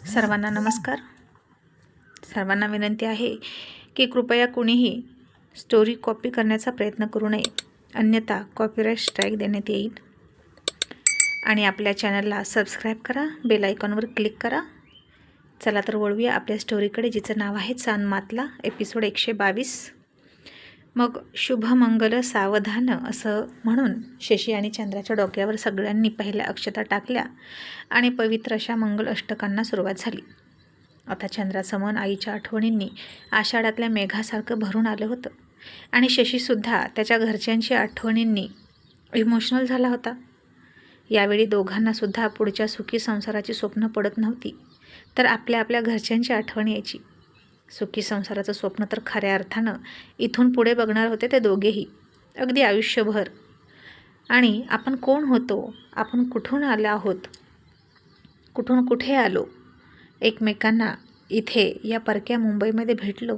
सर्वांना नमस्कार. सर्वांना विनंती आहे की कृपया कोणीही स्टोरी कॉपी करण्याचा प्रयत्न करू नये, अन्यथा कॉपीराईट स्ट्राईक देण्यात येईल. आणि आपल्या चॅनलला सबस्क्राईब करा, बेल आयकॉनवर क्लिक करा. चला तर वळूया आपल्या स्टोरीकडे, जिचं नाव आहे चांदमातला, एपिसोड 122. मग शुभमंगल सावधान असं म्हणून शशी आणि चंद्राच्या डोक्यावर सगळ्यांनी पहिल्या अक्षता टाकल्या आणि पवित्र अशा मंगल अष्टकांना सुरुवात झाली. आता चंद्राचं मन आईच्या आठवणींनी आषाढातल्या मेघासारखं भरून आलं होतं आणि शशीसुद्धा त्याच्या घरच्यांची आठवणींनी इमोशनल झाला होता. यावेळी दोघांनासुद्धा पुढच्या सुखी संसाराची स्वप्न पडत नव्हती, तर आपल्या आपल्या घरच्यांची आठवण यायची. सुखी संसाराचं स्वप्न तर खऱ्या अर्थानं इथून पुढे बघणार होते ते दोघेही, अगदी आयुष्यभर. आणि आपण कोण होतो, आपण कुठून आलो आहोत, कुठून कुठे आलो, एकमेकांना इथे या परक्या मुंबईमध्ये भेटलो.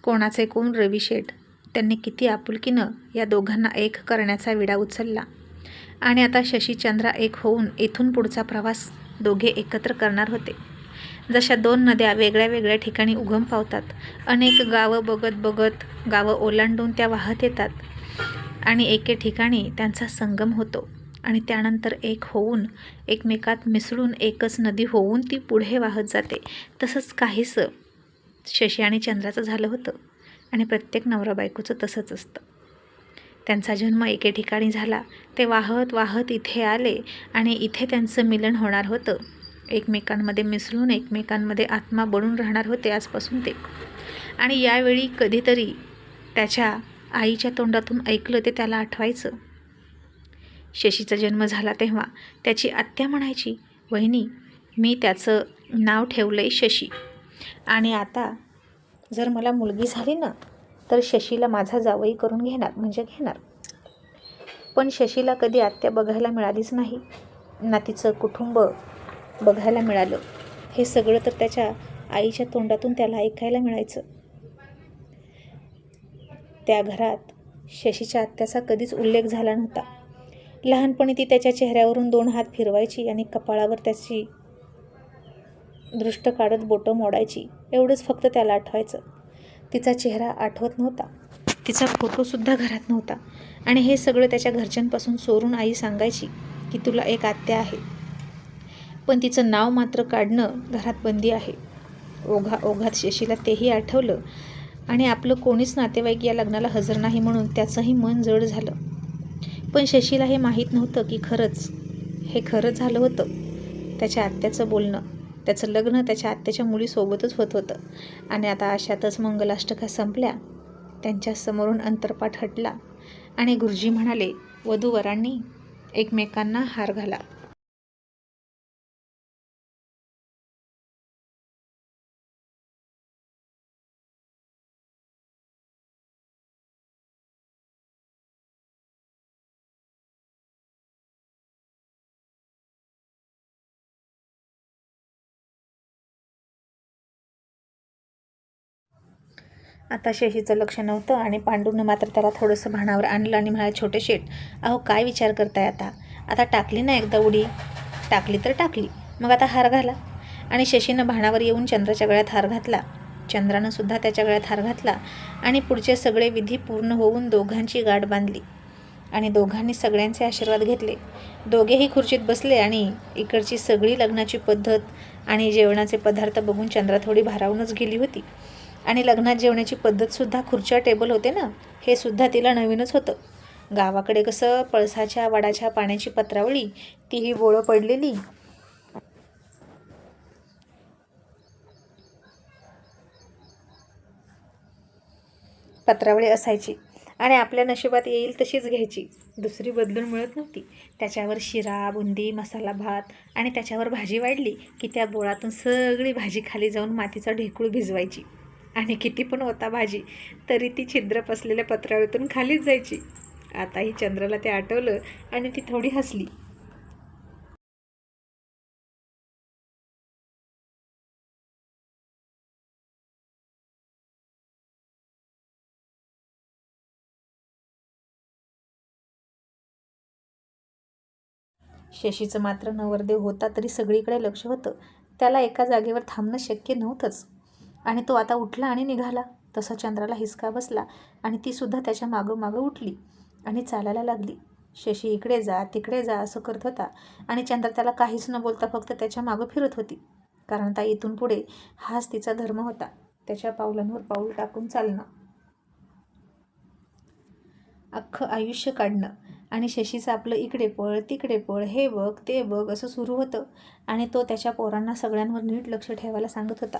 कोणाचे कोण रवी शेठ, त्यांनी किती आपुलकीनं या दोघांना एक करण्याचा विडा उचलला. आणि आता शशीचंद्रा एक होऊन इथून पुढचा प्रवास दोघे एकत्र करणार होते. जशा दोन नद्या वेगळ्या वेगळ्या ठिकाणी उगम पावतात, अनेक गावं बघत बघत गावं ओलांडून त्या वाहत येतात आणि एके ठिकाणी त्यांचा संगम होतो आणि त्यानंतर एक होऊन एकमेकात मिसळून एकच नदी होऊन ती पुढे वाहत जाते, तसंच काहीसं शशी आणि चंद्राचं झालं होतं. आणि प्रत्येक नवरा बायकोचं तसंच असतं. त्यांचा जन्म एके ठिकाणी झाला, ते वाहत वाहत इथे आले आणि इथे त्यांचं मिलन होणार होतं. एकमेकांमध्ये मिसळून एकमेकांमध्ये आत्मा बनून राहणार होते आजपासून ते. आणि यावेळी कधीतरी त्याच्या आईच्या तोंडातून ऐकलं ते त्याला आठवायचं. शशीचा जन्म झाला तेव्हा त्याची आत्या म्हणायची, वहिनी, मी त्याचं नाव ठेवलंय शशी, आणि आता जर मला मुलगी झाली ना तर शशीला माझा जावई करून घेणार. पण शशीला कधी आत्या बघायला मिळालीच नाही ना, तिचं कुटुंब बघायला मिळालं. हे सगळं तर त्याच्या आईच्या तोंडातून त्याला ऐकायला मिळायचं. त्या घरात शशीच्या आत्याचा कधीच उल्लेख झाला नव्हता. लहानपणी ती त्याच्या चेहऱ्यावरून 2 हात फिरवायची आणि कपाळावर त्याची दृष्ट काढत बोटं मोडायची, एवढंच फक्त त्याला आठवायचं. तिचा चेहरा आठवत नव्हता, तिचा फोटोसुद्धा घरात नव्हता. आणि हे सगळं त्याच्या घरच्यांपासून चोरून आई सांगायची की तुला एक आत्या आहे, पण तिचं नाव मात्र काढणं घरात बंदी आहे. ओघात शशीला तेही आठवलं आणि आपलं कोणीच नातेवाईक या लग्नाला हजर नाही म्हणून त्याचंही मन जड झालं. पण शशीला हे माहीत नव्हतं की हे खरं झालं होतं. त्याच्या आत्याचं बोलणं, त्याचं लग्न त्याच्या आत्याच्या मुलीसोबतच होत होतं. आणि आता अशातच मंगलाष्टका संपल्या, त्यांच्या समोरून अंतरपाठ हटला आणि गुरुजी म्हणाले, वधूवरांनी एकमेकांना हार घाला. आता शशीचं लक्ष नव्हतं आणि पांडूनं मात्र त्याला थोडंसं भानावर आणलं आणि म्हणाले, छोटे शेठ, अहो काय विचार करताय आता टाकली ना एकदा उडी, टाकली तर टाकली, मग आता हार घाला. आणि शशीनं भानावर येऊन चंद्राच्या गळ्यात हार घातला. चंद्रानं सुद्धा त्याच्या गळ्यात हार घातला आणि पुढचे सगळे विधी पूर्ण होऊन दोघांची गाठ बांधली आणि दोघांनी सगळ्यांचे आशीर्वाद घेतले. दोघेही खुर्चीत बसले आणि इकडची सगळी लग्नाची पद्धत आणि जेवणाचे पदार्थ बघून चंद्रा थोडी भारावूनच गेली होती. आणि लग्नात जेवणाची पद्धतसुद्धा, खुर्च्या टेबल होते ना, हे सुद्धा तिला नवीनच होतं. गावाकडे कसं पळसाच्या वडाच्या पाण्याची पत्रावळी, तीही बोळं पडलेली, पत्रावळी असायची आणि आपल्या नशिबात येईल तशीच घ्यायची, दुसरी बदलून मिळत नव्हती. त्याच्यावर शिरा, बुंदी, मसाला भात आणि त्याच्यावर भाजी वाढली की त्या बोळातून सगळी भाजी खाली जाऊन मातीचा ढेकूळ भिजवायची आणि किती पण होता भाजी तरी ती छिद्र पसलेल्या पत्रावळीतून खालीच जायची. आताही चंद्राला ते आठवलं आणि ती थोडी हसली. शशीचं मात्र नवरदेव होता तरी सगळीकडे लक्ष होतं. त्याला एका जागेवर थांबणं शक्य नव्हतंच आणि तो आता उठला आणि निघाला. तसा चंद्राला हिसका बसला आणि ती सुद्धा त्याच्या मागं मागं उठली आणि चालायला लागली. शशी इकडे जा तिकडे जा असं करत होता आणि चंद्र त्याला काहीच न बोलता फक्त त्याच्या मागं फिरत होती. कारण आता इथून पुढे हाच तिचा धर्म होता, त्याच्या पावलांवर पाऊल टाकून चालणं, अख्खं आयुष्य काढणं. आणि शशीचं आपलं इकडे पळ तिकडे पळ, हे बघ ते बघ असं सुरू होतं. आणि तो त्याच्या पोरांना सगळ्यांवर नीट लक्ष ठेवायला सांगत होता,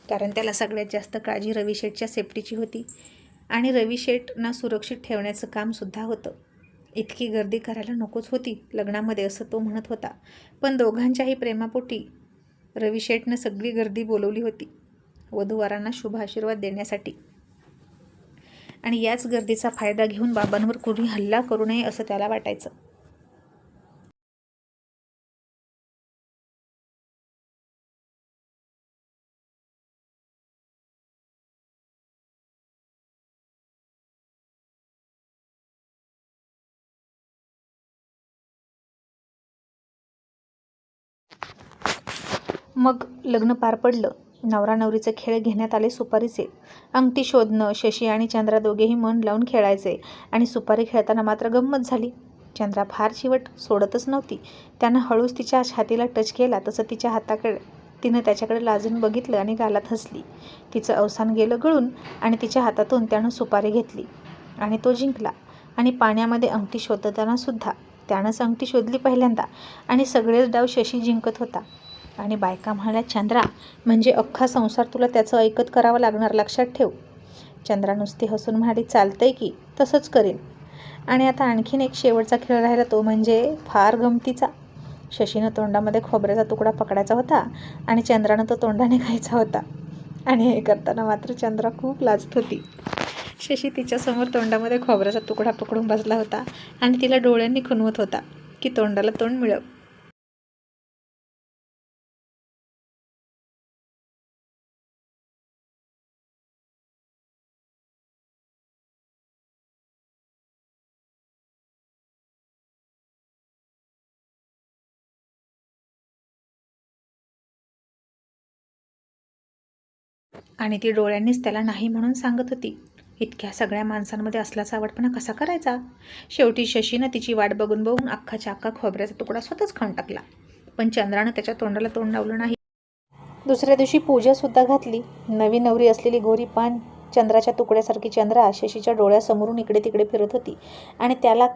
कारण त्याला सगळ्यात जास्त काळजी रवी शेठच्या सेफ्टीची होती आणि रवी शेठना सुरक्षित ठेवण्याचं कामसुद्धा होतं. इतकी गर्दी करायला नकोच होती लग्नामध्ये असं तो म्हणत होता, पण दोघांच्याही प्रेमापोटी रवी शेठनं सगळी गर्दी बोलवली होती वधूवरांना शुभ आशीर्वाद देण्यासाठी. आणि याच गर्दीचा फायदा घेऊन बाबांवर कोणी हल्ला करू नये असं त्याला वाटायचं. मग लग्न पार पडलं. नवरा नवरीचे खेळ घेण्यात आले सुपारीचे. अंगठी शोधणं, शशी आणि चंद्रा दोघेही मन लावून खेळायचे आणि सुपारी खेळताना मात्र गंमत झाली. चंद्रा फार चिवट सोडतच नव्हती. त्यानं हळूच तिच्या छातीला टच केला तसं तिच्या हाताकडे तिनं त्याच्याकडे लाजून बघितलं आणि गालात हसली. तिचं अवसान गेलं गळून आणि तिच्या हातातून त्यानं सुपारी घेतली आणि तो जिंकला. आणि पाण्यामध्ये अंगठी शोधताना सुद्धा त्यानंच अंगठी शोधली पहिल्यांदा आणि सगळेच डाव शशी जिंकत होता. आणि बायका म्हणाल्या, चंद्रा म्हणजे अख्खा संसार तुला त्याचं ऐकत करावं लागणार, लक्षात ठेव. चंद्रा नुसती हसून म्हणाली, चालतंय की, तसंच करेन. आणि आता आणखीन एक शेवटचा खेळ राहिला, तो म्हणजे फार गमतीचा. शशीनं तोंडामध्ये खोबऱ्याचा तुकडा पकडायचा होता आणि चंद्रानं तो तोंडाने खायचा होता. आणि हे करताना मात्र चंद्रा खूप लाजत होती. शशी तिच्यासमोर तोंडामध्ये खोबऱ्याचा तुकडा पकडून बसला होता आणि तिला डोळ्यांनी खुणवत होता की तोंडाला तोंड मिळव. आणि ती डोळ्यांनीच त्याला नाही म्हणून सांगत होती. इतक्या सगळ्या माणसांमध्ये असलाच आवडपणा कसा करायचा. शेवटी शशीनं तिची वाट बघून बघून अख्खाच्या अख्खा खोबऱ्याचा तुकडा स्वतःच खाऊन टाकला. पण चंद्रानं त्याच्या तोंडाला तोंड लावलं नाही. दुसऱ्या दिवशी पूजासुद्धा घातली. नवी नवरी असलेली गोरी पान चंद्राच्या तुकड्यासारखी चंद्रा शशीच्या डोळ्यासमोरून इकडे तिकडे फिरत होती आणि त्याला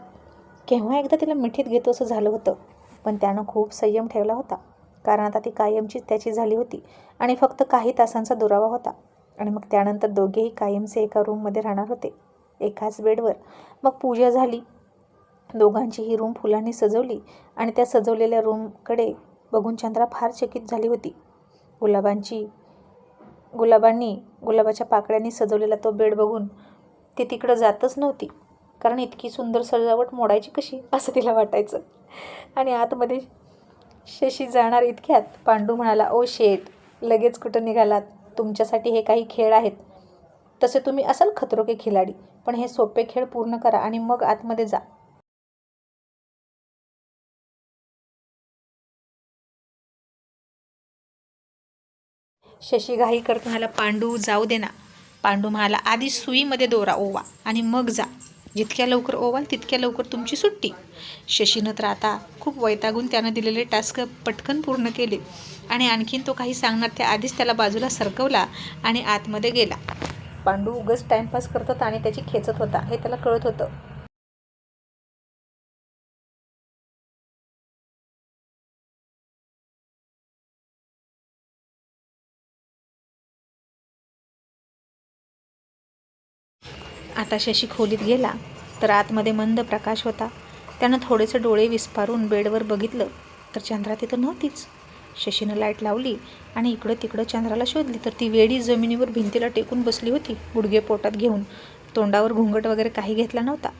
केव्हा एकदा तिला मिठीत घेतो असं झालं होतं. पण त्यानं खूप संयम ठेवला होता, कारण आता ती कायमचीच त्याची झाली होती आणि फक्त काही तासांचा दुरावा होता. आणि मग त्यानंतर दोघेही कायमचे एका रूममध्ये राहणार होते, एकाच बेडवर. मग पूजा झाली. दोघांची ही रूम फुलांनी सजवली आणि त्या सजवलेल्या रूमकडे बघून चंद्रा फार चकित झाली होती. गुलाबांनी गुलाबाच्या पाकळ्यांनी सजवलेला तो बेड बघून ती तिकडं जातच नव्हती, कारण इतकी सुंदर सजावट मोडायची कशी असं तिला वाटायचं. आणि आतमध्ये शशी जाणार इतक्यात पांडू म्हणाला, ओ शेठ, लगेच कुठं निघालात? तुमच्यासाठी हे काही खेळ आहेत. तसे तुम्ही असाल खतरो के खिलाडी, पण हे सोपे खेळ पूर्ण करा आणि मग आतमध्ये जा. शशी घाई करत म्हणाला, पांडू जाऊ दे ना. पांडू म्हणाला, आधी सुईमध्ये दोरा ओवा आणि मग जा. जितक्या लवकर ओवाल तितक्या लवकर तुमची सुट्टी. शशीनं तर आता खूप वैतागून त्यानं दिलेले टास्क पटकन पूर्ण केले आणि आणखीन तो काही सांगणार त्या आधीच त्याला बाजूला सरकवला आणि आतमध्ये गेला. पांडू उगाच टाइमपास करत होता आणि त्याची खेचत होता हे त्याला कळत होतं. आता शशी खोलीत गेला तर आतमध्ये मंद प्रकाश होता. त्यानं थोडेसे डोळे विस्फारून बेडवर बघितलं तर चंद्रा तिथं नव्हतीच. शशीनं लाईट लावली आणि इकडं तिकडं चंद्राला शोधली तर ती वेडी जमिनीवर भिंतीला टेकून बसली होती, गुडघे पोटात घेऊन. तोंडावर घुंगट वगैरे काही घेतला नव्हता,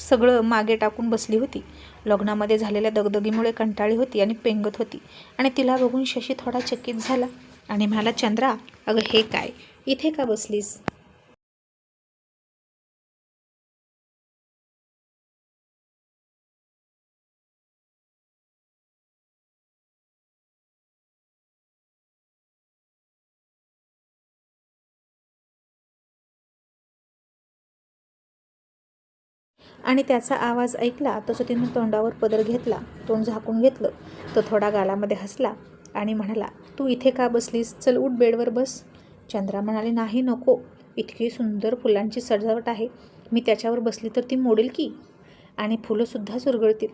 सगळं मागे टाकून बसली होती. लग्नामध्ये झालेल्या दगदगीमुळे कंटाळी होती आणि पेंगत होती. आणि तिला बघून शशी थोडा चकित झाला आणि म्हणाला, चंद्रा, अगं हे काय, इथे का बसलीस? आणि त्याचा आवाज ऐकला तसं तिनं तोंडावर पदर घेतला, तोंड झाकून घेतलं. तो थोडा गालामध्ये हसला आणि म्हणाला, तू इथे का बसलीस? चल उठ, बेडवर बस. चंद्रा म्हणाली, नाही नको, इतकी सुंदर फुलांची सजावट आहे, मी त्याच्यावर बसली तर ती मोडेल की, आणि फुलंसुद्धा चुरगळतील.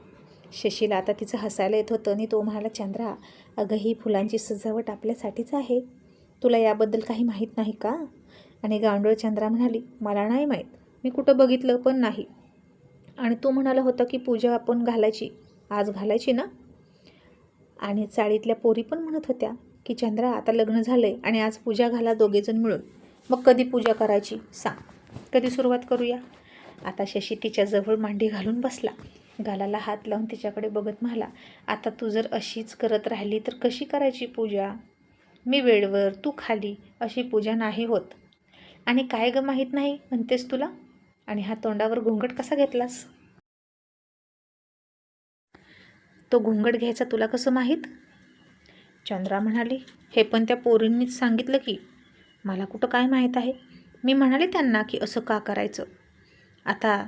शशीला आता तिचं हसायला येत होतं आणि तो म्हणाला, चंद्रा अगं ही फुलांची सजावट आपल्यासाठीच आहे, तुला याबद्दल काही माहीत नाही का? आणि गांडोळ चंद्रा म्हणाली, मला नाही माहीत, मी कुठं बघितलं पण नाही. आणि तो म्हणाला होता की पूजा आपण घालायची, आज घालायची ना? आणि चाळीतल्या पोरी पण म्हणत होत्या की चंद्रा आता लग्न झालंय आणि आज पूजा घाला दोघेजण मिळून. मग कधी पूजा करायची सांग, कधी सुरुवात करूया? आता शशी तिच्याजवळ मांडी घालून बसला, गालाला हात लावून तिच्याकडे बघत म्हणाला, आता तू जर अशीच करत राहिली तर कशी करायची पूजा? मी बेडवर तू खाली, अशी पूजा नाही होत. आणि काय ग माहीत नाही म्हणतेस तुला? आणि हा तोंडावर घुंगट कसा घेतलास? तो घुंगट घ्यायचा तुला कसं माहीत? चंद्रा म्हणाली, हे पण त्या पोरींनीच सांगितलं की. मला कुठं काय माहीत आहे? मी म्हणाले त्यांना की असं का करायचं. आता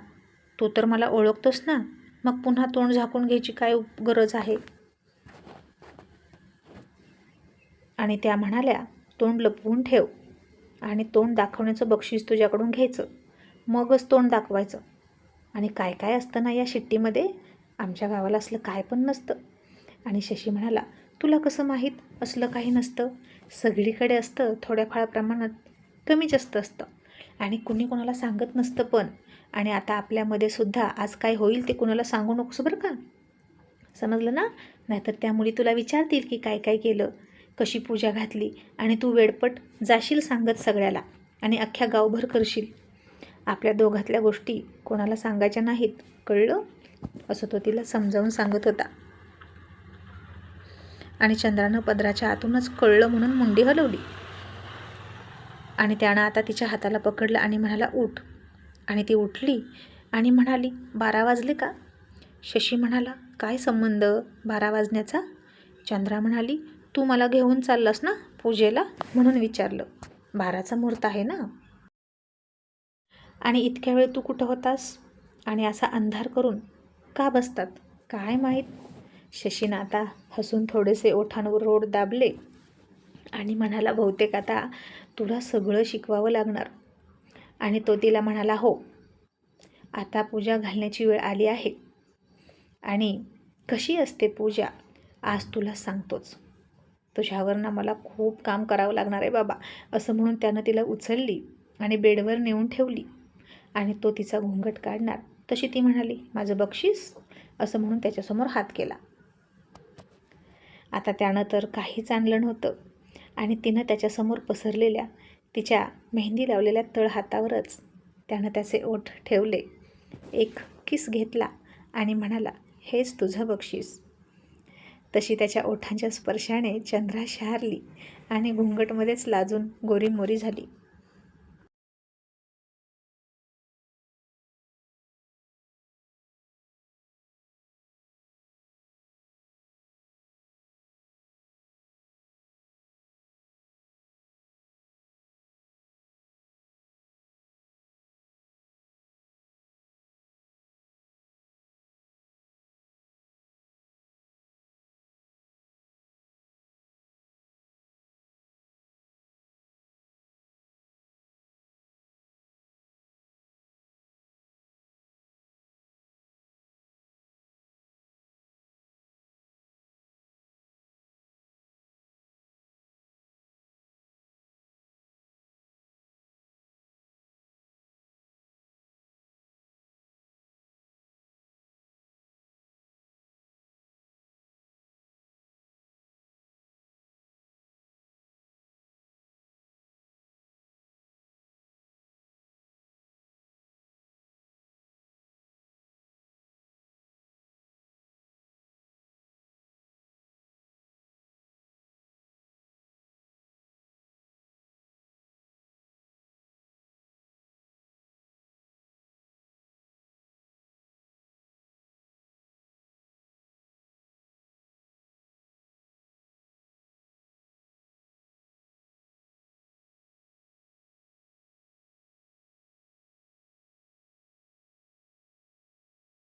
तू तर मला ओळखतोस ना, मग पुन्हा तोंड झाकून घ्यायची काय गरज आहे? आणि त्या म्हणाल्या, तोंड लपवून ठेव आणि तोंड दाखवण्याचं बक्षीस तुझ्याकडून घ्यायचं, मगच तोंड दाखवायचं. आणि काय काय असतं ना या शिट्टीमध्ये, आमच्या गावाला असलं काय पण नसतं. आणि शशी म्हणाला, तुला कसं माहीत? असलं काही नसतं, सगळीकडे असतं, थोड्याफार प्रमाणात, कमी जास्त असतं, आणि कुणी कोणाला सांगत नसतं पण. आणि आता आपल्यामध्ये सुद्धा आज काय होईल ते कुणाला सांगू नकोस बरं का, समजलं ना? नाहीतर त्या मुली तुला विचारतील की काय काय केलं, कशी पूजा घातली, आणि तू वेडपट जाशील सांगत सगळ्याला आणि अख्ख्या गावभर करशील. आपल्या दोघातल्या गोष्टी कोणाला सांगायच्या नाहीत, कळलं? असं तो तिला समजावून सांगत होता. आणि चंद्रानं पदराच्या आतूनच कळलं म्हणून मुंडी हलवली. आणि त्यानं आता तिच्या हाताला पकडलं आणि म्हणाला, उठ. आणि ती उठली आणि म्हणाली, 12 वाजले का? शशी म्हणाला, काय संबंध 12 वाजण्याचा? चंद्रा म्हणाली, तू मला घेऊन चाललास ना पूजेला म्हणून विचारलं. 12चा मुहूर्त आहे ना. आणि इतक्या वेळ तू कुठं होतास? आणि असा अंधार करून का बसतात काय माहीत? शशीनं आता हसून थोडेसे ओठांवर ओठ दाबले आणि म्हणाला, बहुतेक आता तुला सगळं शिकवावं लागणार. आणि तो तिला म्हणाला, हो, आता पूजा घालण्याची वेळ आली आहे. आणि कशी असते पूजा आज तुला सांगतोच. तुझ्यावर ना मला खूप काम करावं लागणार आहे बाबा, असं म्हणून त्यानं तिला उचलली आणि बेडवर नेऊन ठेवली. आणि तो तिचा घुंगट काढणार तशी ती म्हणाली, माझं बक्षीस, असं म्हणून त्याच्यासमोर हात केला. आता त्यानं तर काहीच आणलं नव्हतं आणि तिनं त्याच्यासमोर पसरलेल्या तिच्या मेहंदी लावलेल्या तळहातावरच त्यानं त्याचे ओठ ठेवले, एक किस घेतला आणि म्हणाला, हेच तुझं बक्षीस. तशी त्याच्या ओठांच्या स्पर्शाने चंद्रा शहारली आणि घुंगटमध्येच लाजून गोरीमोरी झाली.